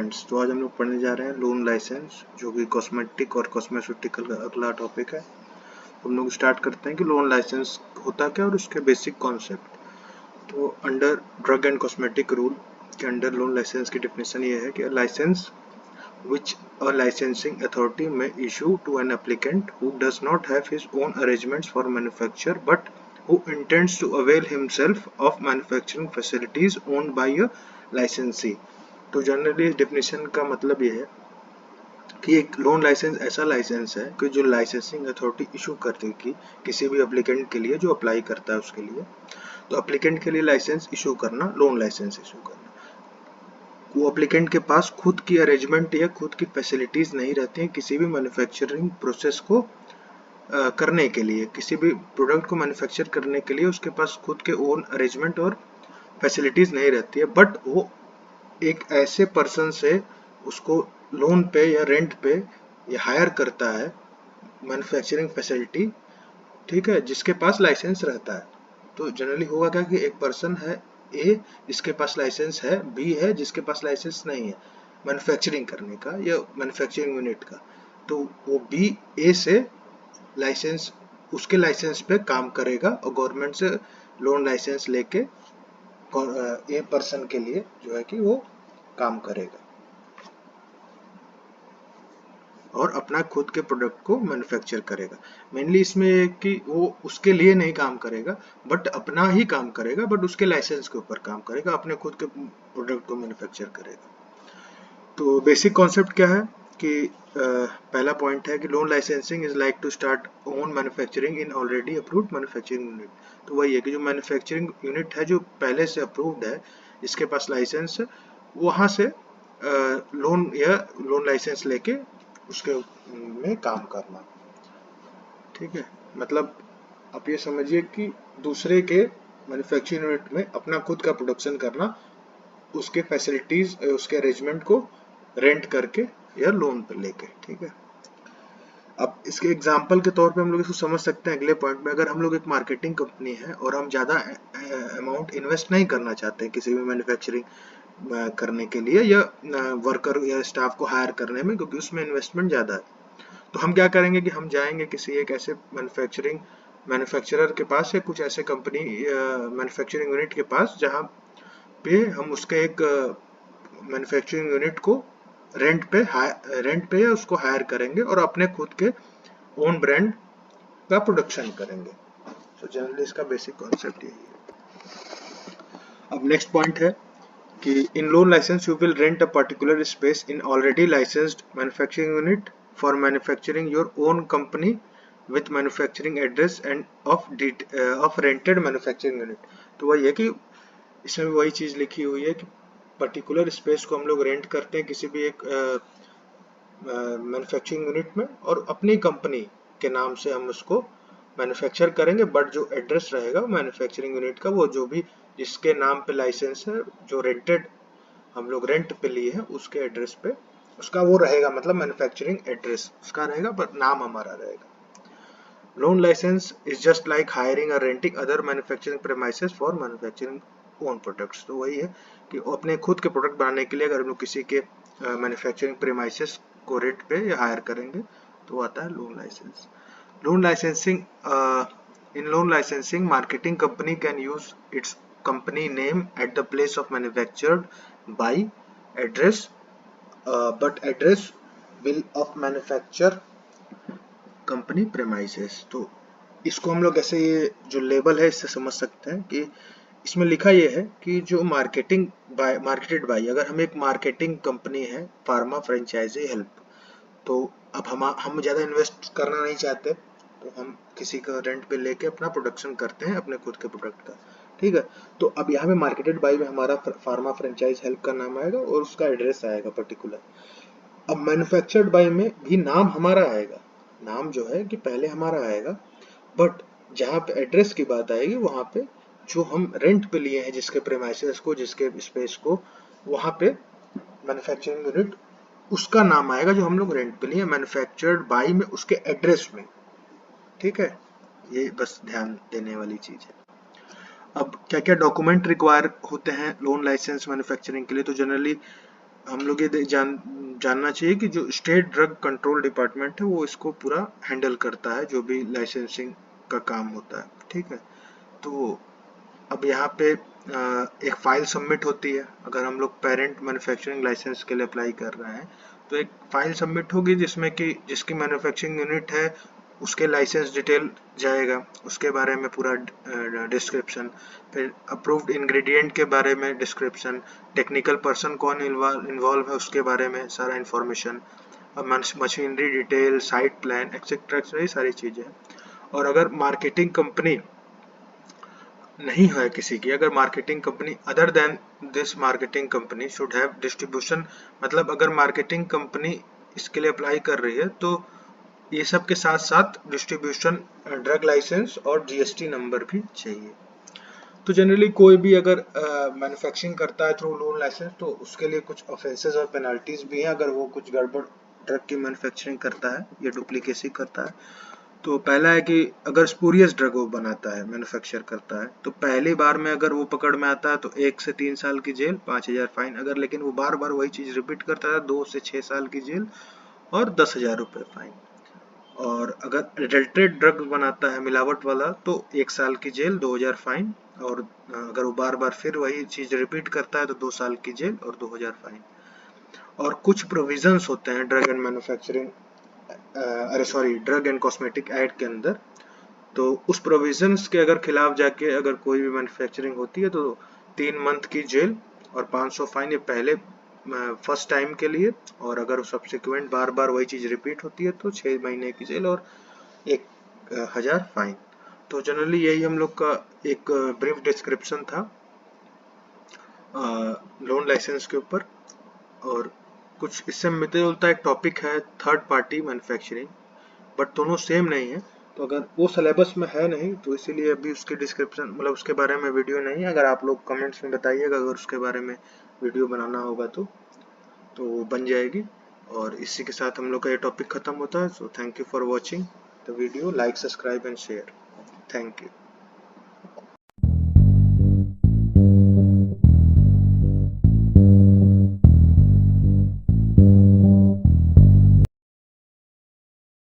Friends, तो आज हम लोग पढ़ने जा रहे हैं लोन लाइसेंस, जो कि कॉस्मेटिक और कॉस्मेस्यूटिकल का अगला टॉपिक है। हम लोग स्टार्ट करते हैं कि लोन लाइसेंस होता क्या और उसके बेसिक कॉन्सेप्ट। तो under drug and cosmetic rule के अंडर लोन लाइसेंस की डेफिनेशन ये है कि licence which a licensing authority may issue to an applicant who does not have his own arrangements for manufacture but who intends to avail himself of manufacturing facilities owned by a licensee। तो generally इस definition का मतलब ये है कि एक loan licence ऐसा licence है कि जो लाइसेंसिंग अथॉरिटी इशू करती है किसी भी एप्लीकेंट के लिए जो अप्लाई करता है उसके लिए। तो एप्लीकेंट के लिए लाइसेंस इशू करना, लोन लाइसेंस इशू करना, वो एप्लीकेंट के पास खुद की अरेंजमेंट या खुद की फैसिलिटीज नहीं रहती हैं किसी भी मैन्युफैक्चरिंग प्रोसेस को करने के लिए, किसी भी प्रोडक्ट को मैन्युफैक्चर करने के लिए उसके पास खुद के ओन अरेंजमेंट और फैसिलिटीज नहीं रहती है, बट वो एक ऐसे पर्सन से उसको लोन पे या रेंट पे या हायर करता है मैन्युफैक्चरिंग फैसिलिटी, ठीक है, जिसके पास लाइसेंस रहता है। तो जनरली होगा क्या कि एक पर्सन है ए जिसके पास लाइसेंस है, बी है जिसके पास लाइसेंस नहीं है मैन्युफैक्चरिंग करने का या मैन्युफैक्चरिंग यूनिट का। तो वो बी ए से लाइसेंस, उसके लाइसेंस पे काम करेगा और गवर्नमेंट से लोन लाइसेंस लेके ए पर्सन के लिए जो है कि वो काम करेगा और अपना खुद के प्रोडक्ट को मैन्युफैक्चर करेगा। मेनली इसमें कि वो उसके लिए नहीं काम करेगा बट अपना ही काम करेगा, बट उसके लाइसेंस के ऊपर काम करेगा, अपने खुद के प्रोडक्ट को मैन्युफैक्चर करेगा। तो बेसिक कॉन्सेप्ट क्या है कि पहला पॉइंट है कि loan licensing is like to start own manufacturing in already approved manufacturing unit. तो वही है कि जो मैन्युफैक्चरिंग यूनिट है जो पहले से अप्रूव्ड है, इसके पास लाइसेंस, वहाँ से लोन या लोन लाइसेंस लेके उसके में काम करना, ठीक है। मतलब आप ये समझिए कि दूसरे के मैन्युफैक्चरिंग यूनिट में अपना खुद का प्रोडक्शन करना, उसके फैसिलिटीज, उसके अरेंजमेंट को रेंट करके या लोन पे लेके, ठीक है। अब इसके एग्जांपल के तौर पे हम लोग इसको समझ सकते हैं अगले पॉइंट में। अगर हम लोग एक मार्केटिंग कंपनी है और हम ज़्यादा अमाउंट इन्वेस्ट नहीं करना चाहते हैं किसी भी मैन्युफैक्चरिंग करने के लिए या वर्कर या स्टाफ को हायर करने में, क्योंकि उसमें इन्वेस्टमेंट ज़्यादा है, तो हम क्या करेंगे कि हम जाएंगे किसी एक ऐसे मैन्युफैक्चरर के पास या कुछ ऐसे कंपनी मैन्युफैक्चरिंग यूनिट के पास जहाँ पे हम उसके एक मैन्युफैक्चरिंग यूनिट को रेंट पे या उसको हायर करेंगे और अपने खुद के ओन ब्रांड का प्रोडक्शन करेंगे। तो जनरली इसका बेसिक कॉन्सेप्ट यही है। अब नेक्स्ट पॉइंट है कि in loan licence you will rent a particular space in already licensed manufacturing unit for manufacturing your own company with manufacturing address and of rented manufacturing unit. तो वही है कि इसमें वही चीज लिखी हुई है कि पर्टिकुलर स्पेस को हम लोग रेंट करते हैं किसी भी एक मैन्युफैक्चरिंग यूनिट में और अपनी कंपनी के नाम से हम उसको मैन्युफैक्चर करेंगे, बट जो एड्रेस रहेगा मैन्युफैक्चरिंग यूनिट का, वो जो भी जिसके नाम पे लाइसेंस है, जो रेंटेड हम लोग रेंट पे लिए हैं, उसके एड्रेस पे उसका वो रहेगा, मतलब मैन्युफैक्चरिंग एड्रेस उसका रहेगा पर नाम हमारा रहेगा। Loan licence is just like hiring और renting other manufacturing premises for manufacturing own products. तो वही है कि अपने खुद के प्रोडक्ट बनाने के लिए अगर हम लोग किसी के मैन्युफैक्चरिंग प्रेमाइसेस को रेंट पे या हायर करेंगे तो आता है loan license. Loan licensing, in loan licensing marketing company can use its company name at the place of manufactured by address, but address will of manufacture company premises। तो इसको हम लोग ऐसे, ये जो लेबल है इससे समझ सकते हैं कि इसमें लिखा ये है कि जो मार्केटेड बाय, अगर हम एक मार्केटिंग कंपनी है फार्मा फ्रेंचाइजी हेल्प, तो अब हम ज़्यादा इन्वेस्ट करना नहीं चाहते, तो हम किसी का रेंट पे लेके अपना प्रोडक्शन करते हैं अपने खुद के प्रोडक्ट का, ठीक है। तो अब यहाँ पे मार्केटेड बाय में हमारा फार्मा फ्रेंचाइज हेल्प का नाम आएगा और उसका एड्रेस आएगा पर्टिकुलर। अब मैन्युफैक्चर्ड बाय में भी नाम हमारा आएगा, नाम जो है कि पहले हमारा आएगा, बट जहाँ पे एड्रेस की बात आएगी वहाँ पे जो हम रेंट पे लिए हैं जिसके प्रेमाइसेस को, जिसके स्पेस को, वहाँ पे मैन्युफैक्चरिंग यूनिट उसका नाम आएगा जो हम लोग रेंट पे लिए, मैन्युफैक्चर्ड बाय में उसके एड्रेस में, ठीक है। ये बस ध्यान देने वाली चीज है। अब क्या क्या डॉक्यूमेंट रिक्वायर होते हैं लोन लाइसेंस मैन्युफैक्चरिंग के लिए। तो जनरली हम लोग ये जानना चाहिए कि जो स्टेट ड्रग कंट्रोल डिपार्टमेंट है वो इसको पूरा हैंडल करता है, जो भी लाइसेंसिंग का काम होता है। ठीक है, तो अब यहाँ पे एक फाइल सबमिट होती है। अगर हम लोग पेरेंट मैन्युफैक्चरिंग लाइसेंस के लिए अप्लाई कर रहे हैं तो एक फाइल सबमिट होगी जिसमें कि जिसकी मैन्युफैक्चरिंग यूनिट है उसके लाइसेंस डिटेल जाएगा, उसके बारे में पूरा डिस्क्रिप्शन, फिर अप्रूव्ड इंग्रेडिएंट के बारे में डिस्क्रिप्शन, टेक्निकल पर्सन कौन इन्वॉल्व है उसके बारे में सारा information, machinery detail, site plan etcetera, ये सारी चीज़ें। और अगर मार्केटिंग कंपनी नहीं है किसी की, अगर marketing company other than this marketing company should have distribution, मतलब अगर मार्केटिंग कंपनी इसके लिए अप्लाई कर रही है तो ये सब के साथ साथ डिस्ट्रीब्यूशन ड्रग लाइसेंस और जीएसटी नंबर भी चाहिए। तो जनरली कोई भी अगर मैन्युफैक्चरिंग करता है थ्रू लोन लाइसेंस तो उसके लिए कुछ ऑफेंसेस और पेनल्टीज भी हैं अगर वो कुछ गड़बड़ ड्रग की मैन्युफैक्चरिंग करता है या डुप्लीकेसी करता है। तो पहला है कि अगर स्पूरियस ड्रग वो बनाता है, मैन्युफैक्चर करता है, तो पहली बार में अगर वो पकड़ में आता है तो 1 से 3 साल की जेल, 5,000 फाइन। अगर लेकिन वो बार बार वही चीज रिपीट करता है 2 से 6 साल की जेल और 10,000 रुपये फाइन। और अगर एडल्ट्रेट ड्रग बनाता है मिलावट वाला तो 1 साल की जेल, 2,000 फाइन। और अगर वो बार बार फिर वही चीज रिपीट करता है तो 2 साल की जेल और 2,000 फाइन। और कुछ प्रोविजंस होते हैं ड्रग एंड मैन्युफैक्चरिंग, अरे sorry, drug and cosmetic act के अंदर, तो उस प्रोविजंस के अगर खिलाफ जाके अगर कोई भी मैन्युफैक्चरिंग होती है तो 3 मंथ की जेल और 500 फाइन, ये पहले फर्स्ट टाइम के लिए। और अगर सब्सिक्वेंट बार बार वही चीज रिपीट होती है तो 6 महीने की जेल और 1,000 फाइन। तो जनरली यही हम लोग का एक ब्रीफ डिस्क्रिप्शन था लोन लाइसेंस के ऊपर। और कुछ इससे मिलता जुलता एक टॉपिक है थर्ड पार्टी मैन्युफैक्चरिंग, बट दोनों सेम नहीं है। तो अगर वो सिलेबस में है नहीं तो इसीलिए अभी उसकी डिस्क्रिप्शन, मतलब उसके बारे में वीडियो नहीं है। अगर आप लोग कमेंट्स में बताइएगा अगर उसके बारे में वीडियो बनाना होगा तो वो बन जाएगी। और इसी के साथ हम लोग का ये टॉपिक खत्म होता है। So thank you for watching the video, like subscribe and share. Thank you.